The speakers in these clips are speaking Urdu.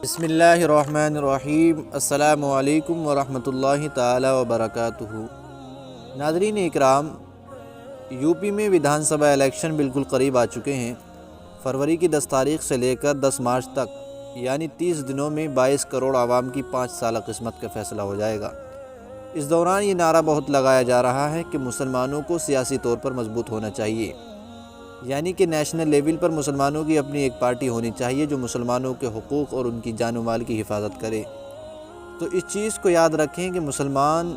بسم اللہ الرحمن الرحیم۔ السلام علیکم ورحمۃ اللہ تعالی وبرکاتہ۔ ناظرین اکرام، یو پی میں ودھان سبھا الیکشن بالکل قریب آ چکے ہیں۔ فروری کی 10 تاریخ سے لے کر 10 مارچ تک یعنی 30 دنوں میں 22 کروڑ عوام کی 5 سالہ قسمت کا فیصلہ ہو جائے گا۔ اس دوران یہ نعرہ بہت لگایا جا رہا ہے کہ مسلمانوں کو سیاسی طور پر مضبوط ہونا چاہیے، یعنی کہ نیشنل لیول پر مسلمانوں کی اپنی ایک پارٹی ہونی چاہیے جو مسلمانوں کے حقوق اور ان کی جان و مال کی حفاظت کرے۔ تو اس چیز کو یاد رکھیں کہ مسلمان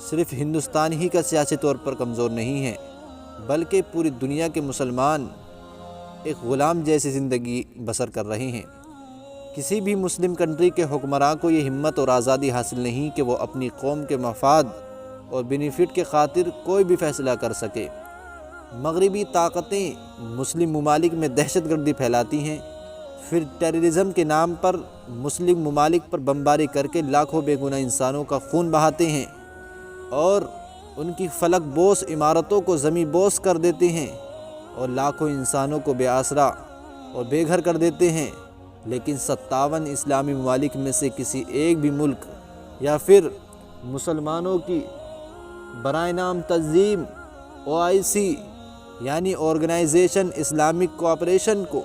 صرف ہندوستان ہی کا سیاسی طور پر کمزور نہیں ہے، بلکہ پوری دنیا کے مسلمان ایک غلام جیسی زندگی بسر کر رہے ہیں۔ کسی بھی مسلم کنٹری کے حکمراں کو یہ ہمت اور آزادی حاصل نہیں کہ وہ اپنی قوم کے مفاد اور بینیفٹ کے خاطر کوئی بھی فیصلہ کر سکے۔ مغربی طاقتیں مسلم ممالک میں دہشت گردی پھیلاتی ہیں، پھر ٹیررزم کے نام پر مسلم ممالک پر بمباری کر کے لاکھوں بے گناہ انسانوں کا خون بہاتے ہیں اور ان کی فلک بوس عمارتوں کو زمیں بوس کر دیتے ہیں اور لاکھوں انسانوں کو بے آسرا اور بے گھر کر دیتے ہیں۔ لیکن 57 اسلامی ممالک میں سے کسی ایک بھی ملک یا پھر مسلمانوں کی برائے نام تنظیم OIC یعنی آرگنائزیشن اسلامک کوآپریشن کو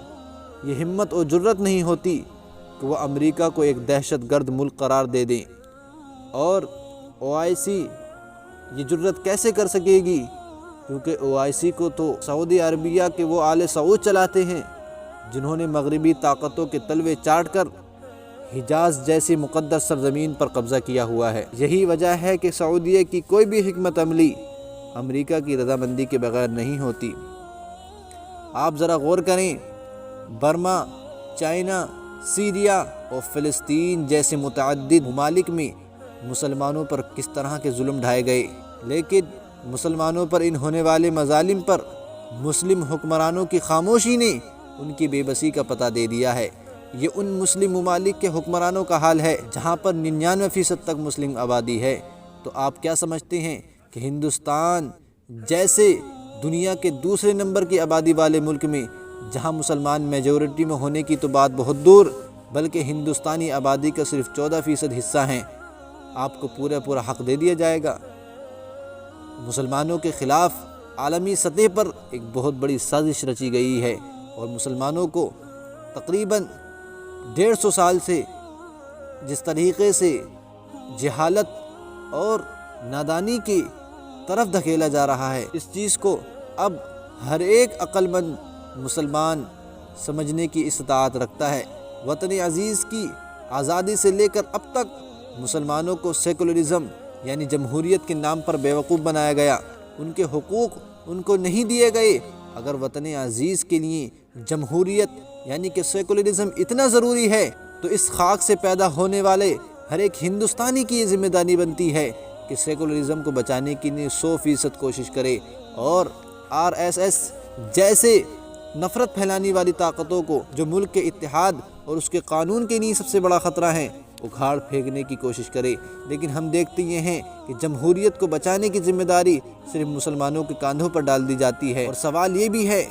یہ ہمت اور جرت نہیں ہوتی کہ وہ امریکہ کو ایک دہشت گرد ملک قرار دے دیں۔ اور OIC یہ جرت کیسے کر سکے گی؟ کیونکہ OIC کو تو سعودی عربیہ کے وہ آل سعود چلاتے ہیں جنہوں نے مغربی طاقتوں کے تلوے چاٹ کر حجاز جیسی مقدس سرزمین پر قبضہ کیا ہوا ہے۔ یہی وجہ ہے کہ سعودیہ کی کوئی بھی حکمت عملی امریکہ کی رضامندی کے بغیر نہیں ہوتی۔ آپ ذرا غور کریں، برما، چائنا، سیریا اور فلسطین جیسے متعدد ممالک میں مسلمانوں پر کس طرح کے ظلم ڈھائے گئے، لیکن مسلمانوں پر ان ہونے والے مظالم پر مسلم حکمرانوں کی خاموشی نے ان کی بے بسی کا پتہ دے دیا ہے۔ یہ ان مسلم ممالک کے حکمرانوں کا حال ہے جہاں پر 99% تک مسلم آبادی ہے۔ تو آپ کیا سمجھتے ہیں کہ ہندوستان جیسے دنیا کے دوسرے نمبر کی آبادی والے ملک میں، جہاں مسلمان میجورٹی میں ہونے کی تو بات بہت دور، بلکہ ہندوستانی آبادی کا صرف 14% حصہ ہیں، آپ کو پورا حق دے دیا جائے گا؟ مسلمانوں کے خلاف عالمی سطح پر ایک بہت بڑی سازش رچی گئی ہے اور مسلمانوں کو تقریباً 150 سال سے جس طریقے سے جہالت اور نادانی کی طرف دھکیلا جا رہا ہے، اس چیز کو اب ہر ایک عقل مند مسلمان سمجھنے کی استطاعت رکھتا ہے۔ وطن عزیز کی آزادی سے لے کر اب تک مسلمانوں کو سیکولرزم یعنی جمہوریت کے نام پر بیوقوف بنایا گیا، ان کے حقوق ان کو نہیں دیے گئے۔ اگر وطن عزیز کے لیے جمہوریت یعنی کہ سیکولرزم اتنا ضروری ہے تو اس خاک سے پیدا ہونے والے ہر ایک ہندوستانی کی یہ ذمہ داری بنتی ہے کہ سیکولرزم کو بچانے کے لیے 100% کوشش کرے اور RSS جیسے نفرت پھیلانے والی طاقتوں کو جو ملک کے اتحاد اور اس کے قانون کے لیے سب سے بڑا خطرہ ہیں، اکھاڑ پھینکنے کی کوشش کرے۔ لیکن ہم دیکھتے یہ ہیں کہ جمہوریت کو بچانے کی ذمہ داری صرف مسلمانوں کے کاندھوں پر ڈال دی جاتی ہے۔ اور سوال یہ بھی ہے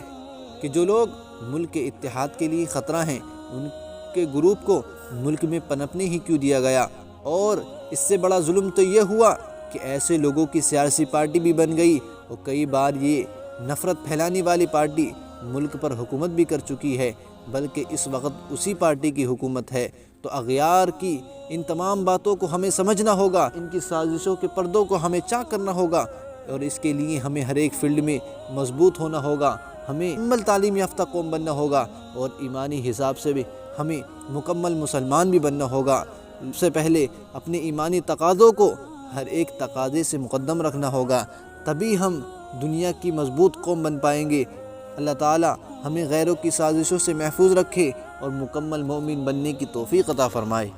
کہ جو لوگ ملک کے اتحاد کے لیے خطرہ ہیں، ان کے گروپ کو ملک میں پنپنے ہی کیوں دیا گیا؟ اور اس سے بڑا ظلم تو یہ ہوا کہ ایسے لوگوں کی سیاسی پارٹی بھی بن گئی اور کئی بار یہ نفرت پھیلانے والی پارٹی ملک پر حکومت بھی کر چکی ہے، بلکہ اس وقت اسی پارٹی کی حکومت ہے۔ تو اغیار کی ان تمام باتوں کو ہمیں سمجھنا ہوگا، ان کی سازشوں کے پردوں کو ہمیں چاک کرنا ہوگا، اور اس کے لیے ہمیں ہر ایک فیلڈ میں مضبوط ہونا ہوگا، ہمیں مکمل تعلیم یافتہ قوم بننا ہوگا اور ایمانی حساب سے بھی ہمیں مکمل مسلمان بھی بننا ہوگا۔ سب سے پہلے اپنے ایمانی تقاضوں کو ہر ایک تقاضے سے مقدم رکھنا ہوگا، تبھی ہم دنیا کی مضبوط قوم بن پائیں گے۔ اللہ تعالی ہمیں غیروں کی سازشوں سے محفوظ رکھے اور مکمل مومن بننے کی توفیق عطا فرمائے۔